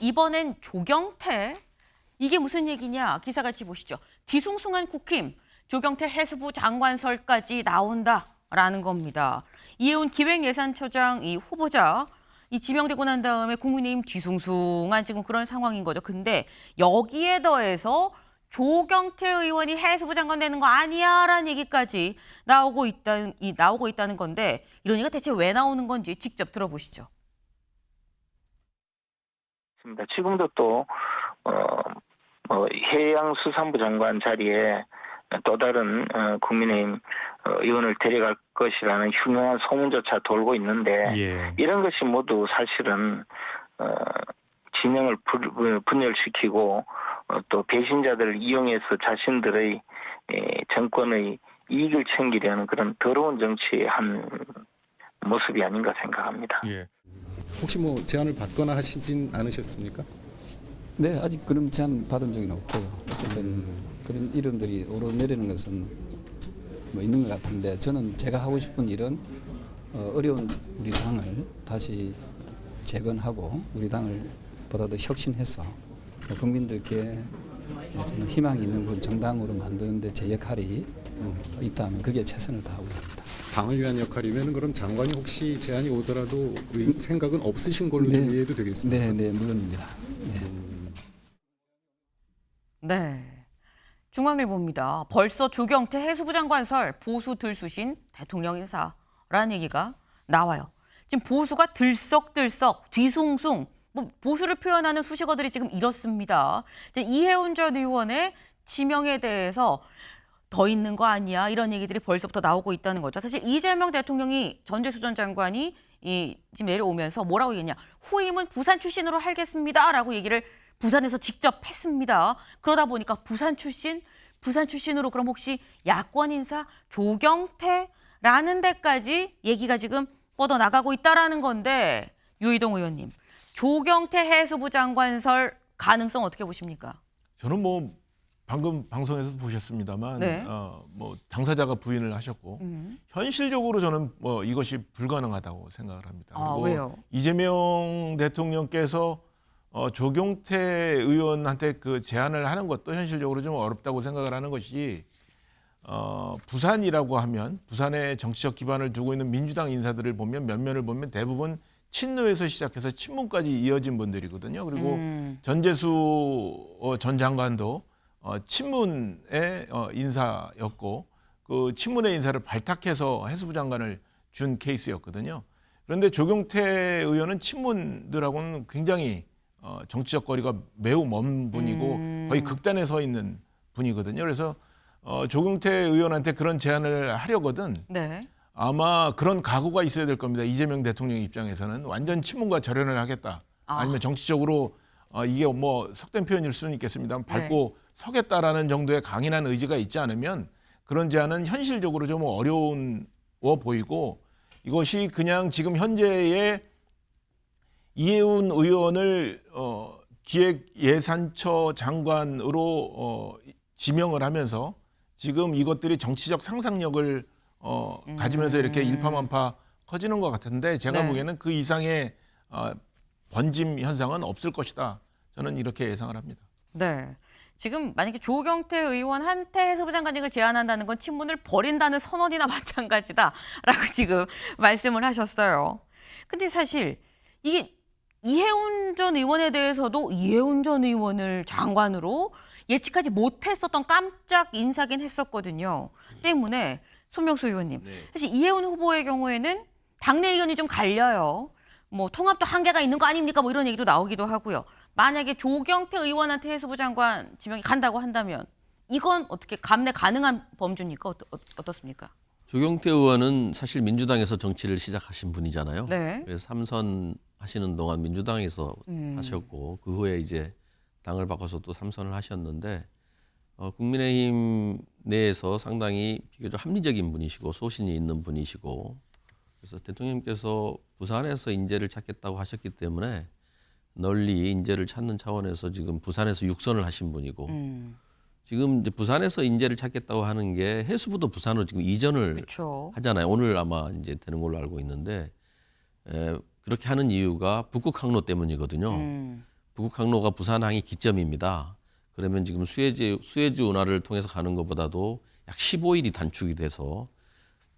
이번엔 조경태? 이게 무슨 얘기냐? 기사 같이 보시죠. 뒤숭숭한 국힘, 조경태 해수부 장관설까지 나온다라는 겁니다. 이해운 기획예산처장 이 후보자 이 지명되고 난 다음에 국민의힘 뒤숭숭한 지금 그런 상황인 거죠. 근데 여기에 더해서 조경태 의원이 해수부 장관 되는 거 아니야라는 얘기까지 나오고 있다는 건데 이런 얘기가 대체 왜 나오는 건지 직접 들어보시죠. 지금도 또 해양수산부 장관 자리에 또 다른 국민의힘 의원을 데려갈 것이라는 흉흉한 소문조차 돌고 있는데 이런 것이 모두 사실은 진영을 분열시키고 또 배신자들을 이용해서 자신들의 정권의 이익을 챙기려는 그런 더러운 정치의 한 모습이 아닌가 생각합니다. 예. 혹시 뭐 제안을 받거나 하시진 않으셨습니까? 네, 아직 그런 제안 받은 적은 없고요. 어쨌든 그런 이름들이 오르내리는 것은 뭐 있는 것 같은데 저는 제가 하고 싶은 일은 어려운 우리 당을 다시 재건하고 우리 당을 보다 더 혁신해서 국민들께 저는 희망이 있는 그런 정당으로 만드는 데 제 역할이 있다면 그게 최선을 다하고자 합니다. 당을 위한 역할이면 그럼 장관이 혹시 제안이 오더라도 생각은 없으신 걸로 좀 이해해도 되겠습니까? 네, 물론입니다. 네. 중앙일보입니다. 벌써 조경태 해수부 장관설 보수 들쑤신 대통령 인사라는 얘기가 나와요. 지금 보수가 들썩들썩 뒤숭숭 뭐 보수를 표현하는 수식어들이 지금 이렇습니다. 이해운 전 의원의 지명에 대해서 더 있는 거 아니야 이런 얘기들이 벌써부터 나오고 있다는 거죠. 사실 이재명 대통령이 전재수 전 장관이 지금 내려오면서 뭐라고 얘기했냐. 후임은 부산 출신으로 하겠습니다라고 얘기를 부산에서 직접 했습니다. 그러다 보니까 부산 출신으로 그럼 혹시 야권 인사 조경태라는 데까지 얘기가 지금 뻗어나가고 있다라는 건데 유이동 의원님. 조경태 해수부 장관설 가능성 어떻게 보십니까? 저는 뭐 방금 방송에서도 보셨습니다만 네. 뭐 당사자가 부인을 하셨고 현실적으로 저는 뭐 이것이 불가능하다고 생각을 합니다. 그리고 왜요? 이재명 대통령께서 조경태 의원한테 그 제안을 하는 것도 현실적으로 좀 어렵다고 생각을 하는 것이 부산이라고 하면 부산의 정치적 기반을 두고 있는 민주당 인사들을 보면 면면을 보면 대부분 친노에서 시작해서 친문까지 이어진 분들이거든요. 그리고 전재수 전 장관도 친문의 인사였고 그 친문의 인사를 발탁해서 해수부 장관을 준 케이스였거든요. 그런데 조경태 의원은 친문들하고는 굉장히 정치적 거리가 매우 먼 분이고 거의 극단에 서 있는 분이거든요. 그래서 조경태 의원한테 그런 제안을 하려거든 네. 아마 그런 각오가 있어야 될 겁니다. 이재명 대통령 입장에서는 완전 친문과 절연을 하겠다. 아니면 정치적으로 이게 뭐 속된 표현일 수는 있겠습니다만 밟고 서겠다라는 정도의 강인한 의지가 있지 않으면 그런 제안은 현실적으로 좀 어려워 보이고 이것이 그냥 지금 현재의 이해운 의원을 기획예산처 장관으로 지명을 하면서 지금 이것들이 정치적 상상력을 가지면서 이렇게 일파만파 커지는 것 같은데 제가 보기에는 그 이상의 번짐 현상은 없을 것이다. 저는 이렇게 예상을 합니다. 네. 지금 만약에 조경태 의원한테 해수부 장관직을 제안한다는 건 친문을 버린다는 선언이나 마찬가지다라고 지금 말씀을 하셨어요. 근데 사실 이게 이해운 전 의원에 대해서도 이해운 전 의원을 장관으로 예측하지 못했었던 깜짝 인사긴 했었거든요. 때문에 손명수 의원님, 사실 이해운 후보의 경우에는 당내 의견이 좀 갈려요. 뭐 통합도 한계가 있는 거 아닙니까? 뭐 이런 얘기도 나오기도 하고요. 만약에 조경태 의원한테 해수부 장관 지명이 간다고 한다면 이건 어떻게 감내 가능한 범주입니까? 어떻습니까? 조경태 의원은 사실 민주당에서 정치를 시작하신 분이잖아요. 네. 그래서 3선 하시는 동안 민주당에서 하셨고 그 후에 이제 당을 바꿔서 또 3선을 하셨는데 국민의힘 내에서 상당히 비교적 합리적인 분이시고 소신이 있는 분이시고 그래서 대통령님께서 부산에서 인재를 찾겠다고 하셨기 때문에 널리 인재를 찾는 차원에서 지금 부산에서 6선을 하신 분이고 지금 이제 부산에서 인재를 찾겠다고 하는 게 해수부도 부산으로 지금 이전을 그쵸. 하잖아요. 오늘 아마 이제 되는 걸로 알고 있는데 그렇게 하는 이유가 북극 항로 때문이거든요. 북극 항로가 부산항이 기점입니다. 그러면 지금 수에즈 운하를 통해서 가는 것보다도 약 15일이 단축이 돼서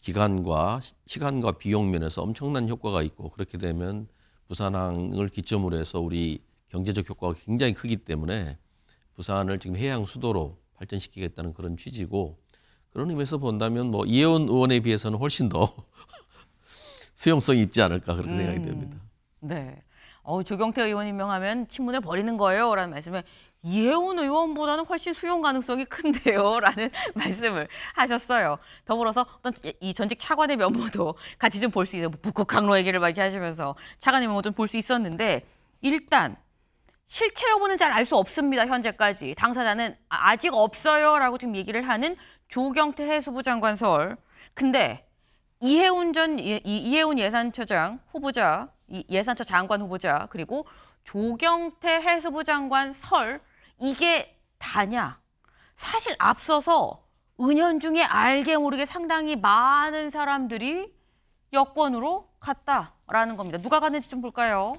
기간과 시간과 비용 면에서 엄청난 효과가 있고, 그렇게 되면 부산항을 기점으로 해서 우리 경제적 효과가 굉장히 크기 때문에 부산을 지금 해양 수도로 발전시키겠다는 그런 취지고, 그런 의미에서 본다면 뭐 이혜원 의원에 비해서는 훨씬 더 수용성이 있지 않을까 그렇게 생각이 됩니다. 네. 조경태 의원 임명하면 친문을 버리는 거예요 라는 말씀에 이혜원 의원보다는 훨씬 수용 가능성이 큰데요 라는 말씀을 하셨어요. 더불어서 어떤 이 전직 차관의 면모도 같이 좀 볼 수 있어요. 북극 항로 얘기를 막 이렇게 하시면서 차관의 면모 좀 볼 수 있었는데, 일단 실체 여부는 잘 알 수 없습니다. 현재까지 당사자는 아직 없어요라고 지금 얘기를 하는 조경태 해수부 장관 설. 근데 이혜훈 예산처장 후보자, 예산처 장관 후보자, 그리고 조경태 해수부 장관 설, 이게 다냐? 사실 앞서서 은연중에 알게 모르게 상당히 많은 사람들이 여권으로 갔다라는 겁니다. 누가 갔는지 좀 볼까요?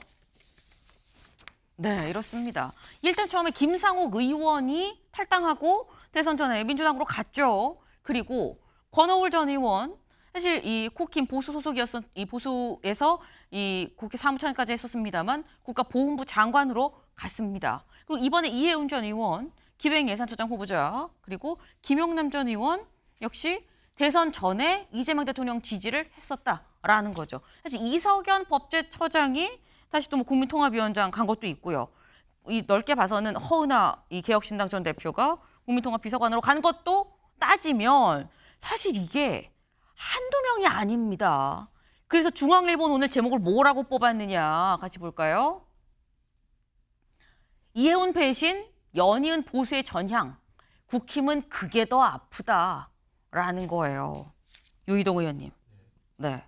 네, 이렇습니다. 일단 처음에 김상욱 의원이 탈당하고 대선 전에 민주당으로 갔죠. 그리고 권오울 전 의원, 사실 이 국힘 보수 소속이었던 이 보수에서 이 국회 사무총장까지 했었습니다만 국가보훈부 장관으로 갔습니다. 그리고 이번에 이혜훈 전 의원 기획예산처장 후보자, 그리고 김용남 전 의원 역시 대선 전에 이재명 대통령 지지를 했었다라는 거죠. 사실 이석연 법제처장이 다시 또 뭐 국민통합위원장 간 것도 있고요. 이 넓게 봐서는 허은하 이 개혁신당 전 대표가 국민통합비서관으로 간 것도 따지면 사실 이게 한두 명이 아닙니다. 그래서 중앙일보는 오늘 제목을 뭐라고 뽑았느냐 같이 볼까요? 이혜훈 배신, 연이은 보수의 전향, 국힘은 그게 더 아프다라는 거예요. 유이동 의원님. 네.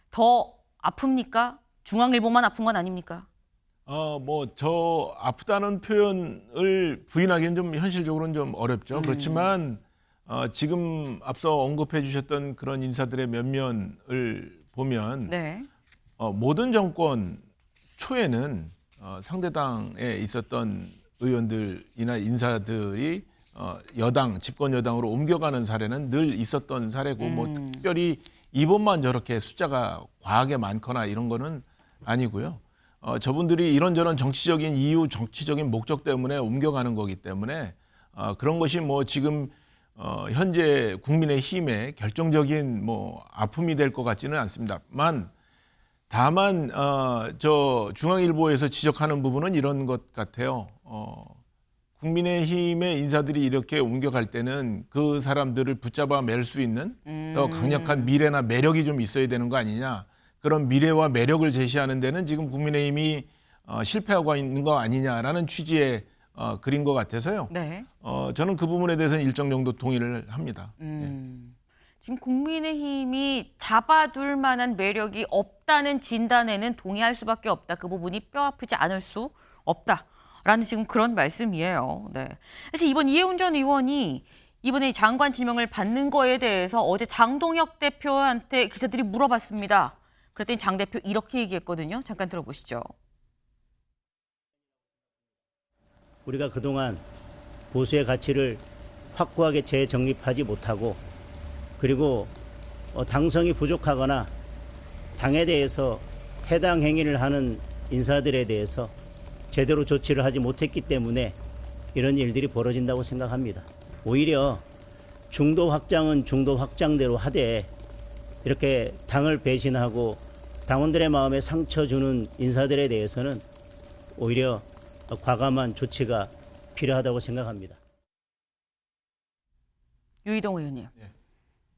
더 아픕니까? 중앙일보만 아픈 건 아닙니까? 뭐 저 아프다는 표현을 부인하기는 좀 현실적으로는 좀 어렵죠. 그렇지만 지금 앞서 언급해 주셨던 그런 인사들의 면면을 보면 네. 모든 정권 초에는 상대당에 있었던 의원들이나 인사들이 여당, 집권 여당으로 옮겨가는 사례는 늘 있었던 사례고 뭐 특별히 이번만 저렇게 숫자가 과하게 많거나 이런 거는 아니고요. 저분들이 이런저런 정치적인 이유, 정치적인 목적 때문에 옮겨가는 거기 때문에 그런 것이 뭐 지금 현재 국민의힘의 결정적인 뭐 아픔이 될 것 같지는 않습니다만, 다만 저 중앙일보에서 지적하는 부분은 이런 것 같아요. 국민의힘의 인사들이 이렇게 옮겨갈 때는 그 사람들을 붙잡아 맬 수 있는 더 강력한 미래나 매력이 좀 있어야 되는 거 아니냐. 그런 미래와 매력을 제시하는 데는 지금 국민의힘이 실패하고 있는 거 아니냐라는 취지의 글인 것 같아서요. 네. 저는 그 부분에 대해서는 일정 정도 동의를 합니다. 지금 국민의힘이 잡아둘 만한 매력이 없다는 진단에는 동의할 수밖에 없다. 그 부분이 뼈아프지 않을 수 없다라는 지금 그런 말씀이에요. 네. 사실 이번 이혜훈 전 의원이 이번에 장관 지명을 받는 거에 대해서 어제 장동혁 대표한테 기자들이 물어봤습니다. 그랬더니 장 대표 이렇게 얘기했거든요. 잠깐 들어보시죠. 우리가 그동안 보수의 가치를 확고하게 재정립하지 못하고, 그리고 당성이 부족하거나 당에 대해서 해당 행위를 하는 인사들에 대해서 제대로 조치를 하지 못했기 때문에 이런 일들이 벌어진다고 생각합니다. 오히려 중도 확장은 중도 확장대로 하되 이렇게 당을 배신하고 당원들의 마음에 상처 주는 인사들에 대해서는 오히려 과감한 조치가 필요하다고 생각합니다. 유이동 의원님.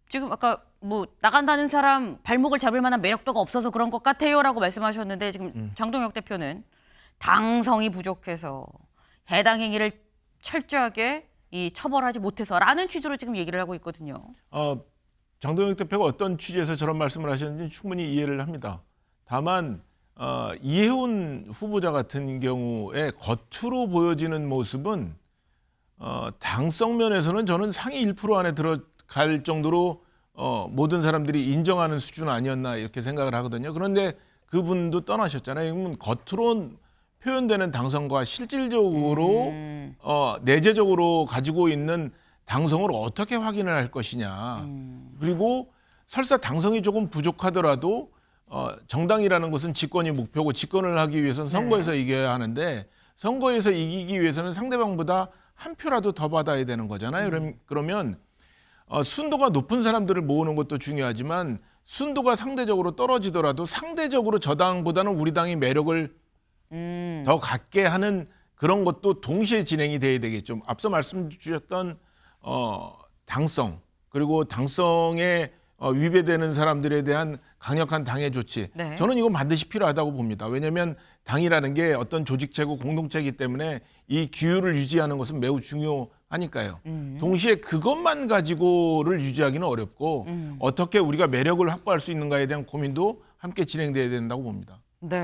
지금 아까 뭐 나간다는 사람 발목을 잡을 만한 매력도가 없어서 그런 것 같아요라고 말씀하셨는데, 지금 장동혁 대표는 당성이 부족해서 해당 행위를 철저하게 처벌하지 못해서라는 취지로 지금 얘기를 하고 있거든요. 장동혁 대표가 어떤 취지에서 저런 말씀을 하셨는지 충분히 이해를 합니다. 다만 이혜훈 후보자 같은 경우에 겉으로 보여지는 모습은 당성 면에서는 저는 상위 1% 안에 들어갈 정도로 모든 사람들이 인정하는 수준 아니었나 이렇게 생각을 하거든요. 그런데 그분도 떠나셨잖아요. 그러면 겉으로 표현되는 당성과 실질적으로 내재적으로 가지고 있는 당성을 어떻게 확인을 할 것이냐. 그리고 설사 당성이 조금 부족하더라도 정당이라는 것은 집권이 목표고 집권을 하기 위해서는 선거에서 이겨야 하는데 선거에서 이기기 위해서는 상대방보다 한 표라도 더 받아야 되는 거잖아요. 그러면 순도가 높은 사람들을 모으는 것도 중요하지만 순도가 상대적으로 떨어지더라도 상대적으로 저 당보다는 우리 당이 매력을 더 갖게 하는 그런 것도 동시에 진행이 돼야 되겠죠. 앞서 말씀 주셨던 당성 그리고 당성에 위배되는 사람들에 대한 강력한 당해 조치. 네. 저는 이건 반드시 필요하다고 봅니다. 왜냐하면 당이라는 게 어떤 조직체고 공동체이기 때문에 이 규율을 유지하는 것은 매우 중요하니까요. 동시에 그것만 가지고를 유지하기는 어렵고 어떻게 우리가 매력을 확보할 수 있는가에 대한 고민도 함께 진행돼야 된다고 봅니다. 네.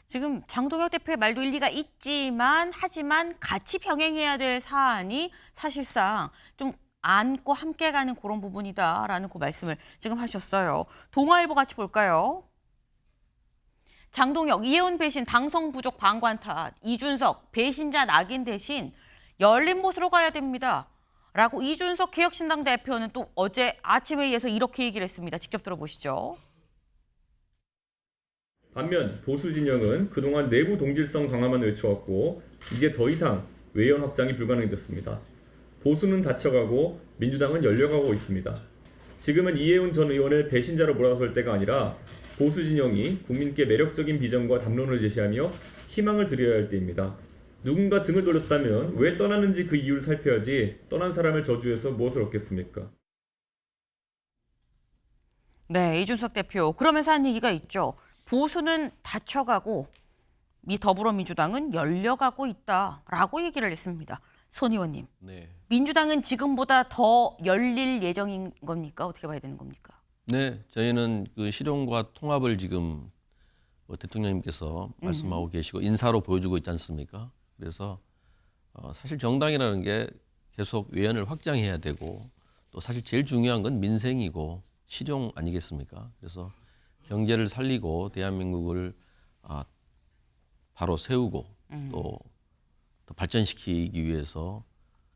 지금 장동혁 대표의 말도 일리가 있지만 하지만 같이 병행해야 될 사안이 사실상 좀 안고 함께 가는 그런 부분이다라는 그 말씀을 지금 하셨어요. 동아일보 같이 볼까요? 장동혁, 이해운 배신, 당성 부족 방관 탓, 이준석, 배신자 낙인 대신 열린 못으로 가야 됩니다. 라고 이준석 개혁신당 대표는 또 어제 아침 회의에서 이렇게 얘기를 했습니다. 직접 들어보시죠. 반면 보수 진영은 그동안 내부 동질성 강화만 외쳐왔고 이제 더 이상 외연 확장이 불가능해졌습니다. 보수는 닫혀가고 민주당은 열려가고 있습니다. 지금은 이해운 전 의원을 배신자로 몰아설 때가 아니라 보수 진영이 국민께 매력적인 비전과 담론을 제시하며 희망을 드려야 할 때입니다. 누군가 등을 돌렸다면 왜 떠나는지 그 이유를 살펴야지 떠난 사람을 저주해서 무엇을 얻겠습니까? 네, 이준석 대표. 그러면서 한 얘기가 있죠. 보수는 닫혀가고 더불어민주당은 열려가고 있다라고 얘기를 했습니다. 손 의원님, 네. 민주당은 지금보다 더 열릴 예정인 겁니까? 어떻게 봐야 되는 겁니까? 네, 저희는 그 실용과 통합을 지금 대통령님께서 말씀하고 계시고 인사로 보여주고 있지 않습니까? 그래서 사실 정당이라는 게 계속 외연을 확장해야 되고 또 사실 제일 중요한 건 민생이고 실용 아니겠습니까? 그래서 경제를 살리고 대한민국을 바로 세우고 또 발전시키기 위해서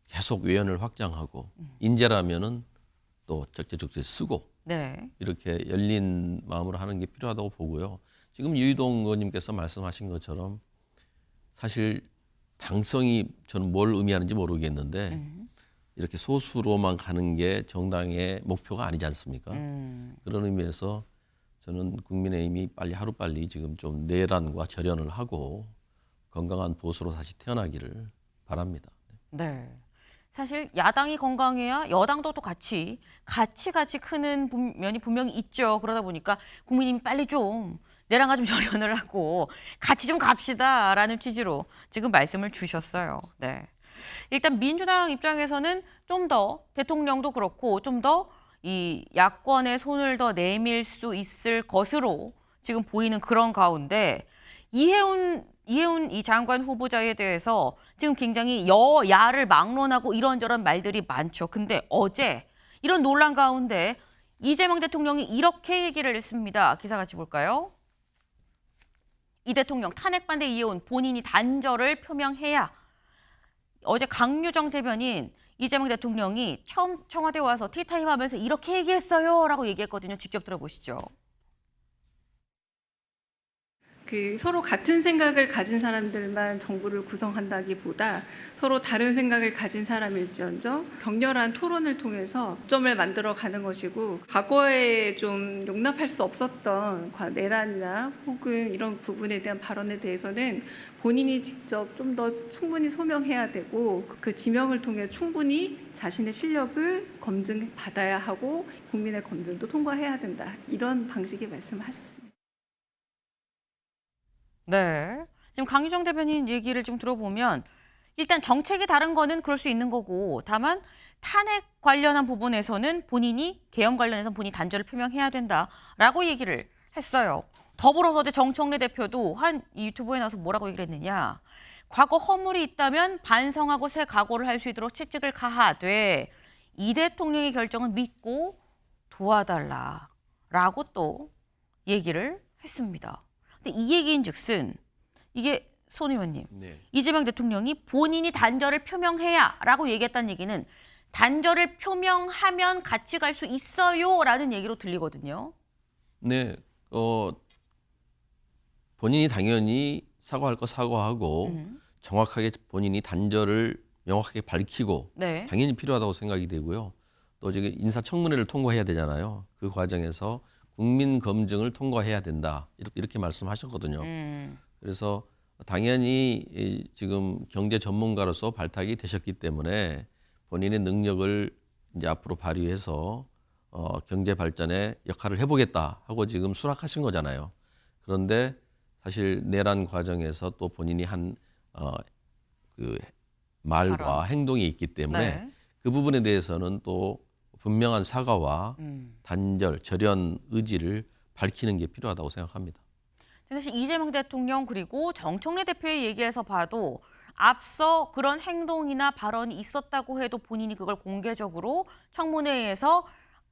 계속 외연을 확장하고 인재라면은 또 적재적소에 쓰고 네. 이렇게 열린 마음으로 하는 게 필요하다고 보고요. 지금 유희동 의원님께서 말씀하신 것처럼 사실 당성이 저는 뭘 의미하는지 모르겠는데 이렇게 소수로만 가는 게 정당의 목표가 아니지 않습니까? 그런 의미에서 저는 국민의힘이 하루빨리 지금 좀 내란과 절연을 하고 건강한 보수로 다시 태어나기를 바랍니다. 네. 사실 야당이 건강해야 여당도 또 같이 크는 면이 분명히 있죠. 그러다 보니까 국민님이 빨리 좀 내랑과 좀 절연을 하고 같이 좀 갑시다라는 취지로 지금 말씀을 주셨어요. 네. 일단 민주당 입장에서는 좀 더 대통령도 그렇고 좀 더 이 야권의 손을 더 내밀 수 있을 것으로 지금 보이는 그런 가운데 이해운 이 장관 후보자에 대해서 지금 굉장히 여야를 막론하고 이런저런 말들이 많죠. 근데 어제 이런 논란 가운데 이재명 대통령이 이렇게 얘기를 했습니다. 기사 같이 볼까요? 이 대통령 탄핵 반대 이해운 본인이 단절을 표명해야. 어제 강유정 대변인 이재명 대통령이 처음 청와대 와서 티타임 하면서 이렇게 얘기했어요 라고 얘기했거든요. 직접 들어보시죠. 서로 같은 생각을 가진 사람들만 정부를 구성한다기보다 서로 다른 생각을 가진 사람일지언정 격렬한 토론을 통해서 접점을 만들어가는 것이고 과거에 좀 용납할 수 없었던 내란이나 혹은 이런 부분에 대한 발언에 대해서는 본인이 직접 좀 더 충분히 소명해야 되고 그 지명을 통해 충분히 자신의 실력을 검증받아야 하고 국민의 검증도 통과해야 된다. 이런 방식의 말씀을 하셨습니다. 네. 지금 강유정 대변인 얘기를 좀 들어보면 일단 정책이 다른 거는 그럴 수 있는 거고 다만 탄핵 관련한 부분에서는 본인이 계엄 관련해서 본인이 단절을 표명해야 된다라고 얘기를 했어요. 더불어서 어제 정청래 대표도 한 유튜브에 나와서 뭐라고 얘기를 했느냐. 과거 허물이 있다면 반성하고 새 각오를 할 수 있도록 채찍을 가하되 이 대통령의 결정은 믿고 도와달라라고 또 얘기를 했습니다. 근데 이 얘기인 즉슨 이게 손 의원님, 네. 이재명 대통령이 본인이 단절을 표명해야라고 얘기했다는 얘기는 단절을 표명하면 같이 갈 수 있어요라는 얘기로 들리거든요. 네, 본인이 당연히 사과할 거 사과하고 정확하게 본인이 단절을 명확하게 밝히고 네. 당연히 필요하다고 생각이 되고요. 또 지금 인사청문회를 통과해야 되잖아요. 그 과정에서 국민 검증을 통과해야 된다. 이렇게 말씀하셨거든요. 그래서 당연히 지금 경제 전문가로서 발탁이 되셨기 때문에 본인의 능력을 이제 앞으로 발휘해서 경제 발전에 역할을 해보겠다 하고 지금 수락하신 거잖아요. 그런데 사실 내란 과정에서 또 본인이 한 그 말과 발언. 행동이 있기 때문에 네. 그 부분에 대해서는 또 분명한 사과와 단절, 절연 의지를 밝히는 게 필요하다고 생각합니다. 사실 이재명 대통령 그리고 정청래 대표의 얘기에서 봐도 앞서 그런 행동이나 발언이 있었다고 해도 본인이 그걸 공개적으로 청문회에서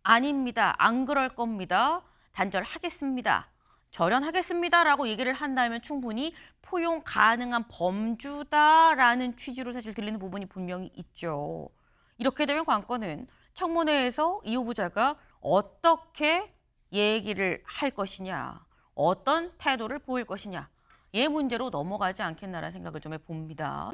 아닙니다. 안 그럴 겁니다. 단절하겠습니다. 절연하겠습니다라고 얘기를 한다면 충분히 포용 가능한 범주다라는 취지로 사실 들리는 부분이 분명히 있죠. 이렇게 되면 관건은 청문회에서 이 후보자가 어떻게 얘기를 할 것이냐, 어떤 태도를 보일 것이냐, 이 문제로 넘어가지 않겠나라는 생각을 좀 해봅니다.